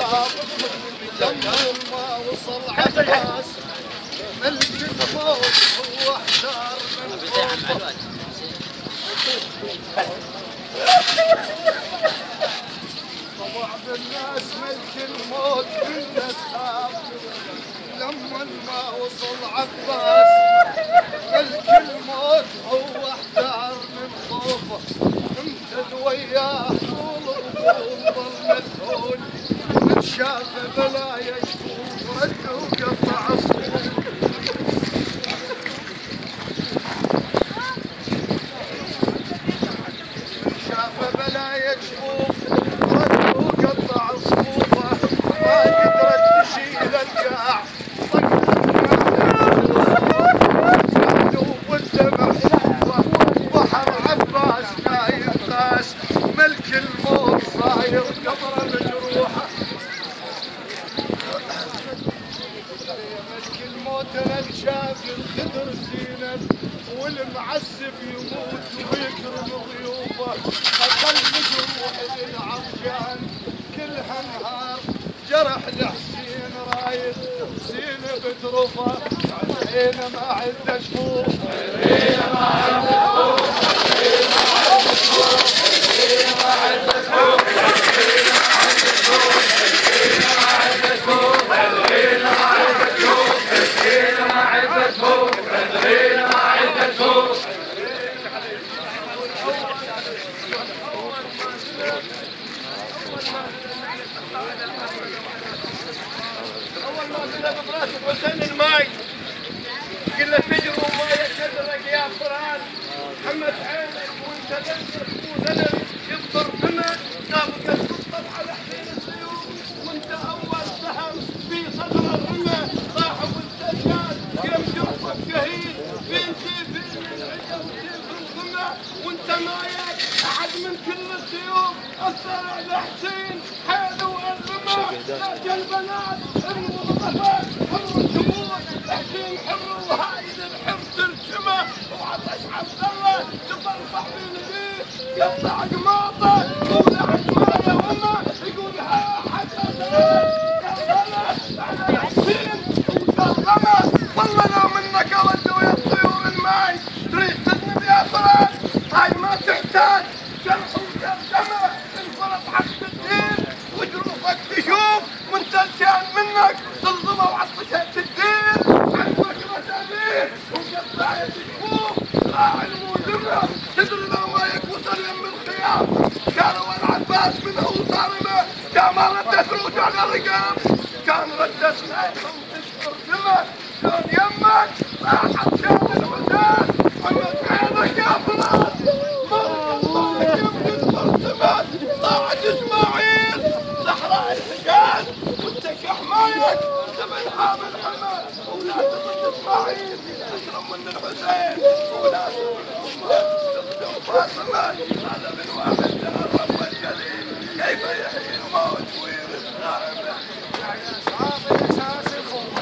الشباب لما ما وصل عباس ملك الموت هو احتار من خوفه. طبع بالناس ملك الموت كله ساب لما ما وصل عباس ملك الموت هو احتار من خوفه. امتد وياه طول الظل ظل مذهول من شاف بلا يشوف رد وقطع الصوت. شاف بلا يشوف رد وقطع صفوفه ما قدرت تشيل القاع والدمع صفوفه بحر عباس نايم قاس ملك الموت صاير قبره مجروحه. ملك الموت شاف الخدر زينب والمعسب يموت ويكرم ضيوفه. خل مجروح للعرجان كلها نهار جرح لحسين رايد زينب ترفه. عينه ما عنده شفوف عينه ما عنده شفوف عينه ما عنده شفوف عينه ما عنده شفوف عينه ما عنده شفوف عينه ما عنده شفوف عينه ما عنده شفوف. أول ما طلب براسك وسن الماي قلنا تجروا ما يشدرك يا فران محمد عينك وانت تنزل وذنب يبطر فمك نابك القطب على حين السيوف وانت أول سهم في صدر الرمى صاح والسجاد قام جرفك جهيل بين سيفين العجة وسيف الغمى وانت مايك أحد من كل السيوف أثر على حسين حيله والرمى لكن البنات ارموا الطفل حر الجمهور حسين حر وهايد الحر ترجمه وعطش عبد الله تفرفح بالبيت يقطع قماطه ولعب ما يهمه يقول ها حتى يا بلد على حسين وشرمه والله لو منك ردوا يا الطيور الماي تريد تذنب يا فرد هاي ما تحتاج جرح وترجمه انفرط حق الدين وجروفك تشوف منتلكان منك تنظمه وعطشة الدين عندك رسالين وقطعية الشفوف راعي الموزمة تدري لو ما يكوصل يم الخيام كانوا العباس منه وصارمه كان ما ردت روج على الرقام كان ردت نايحة وتشعر دمه شلون يمك راحت شام العزاز محمد عينك يا فراس مالك يمكن ترسمت طاعت اسماعيل صحراء الحجاز وانت كحمايك تبن حامل حمى ولا تضد اسماعيل تشرب من الحسين ولا تخدم فاطمه هذا من واحد الرب الجليل كيف يحيي الموت ويرث نائبه. يعني اصحاب الاساس الخوف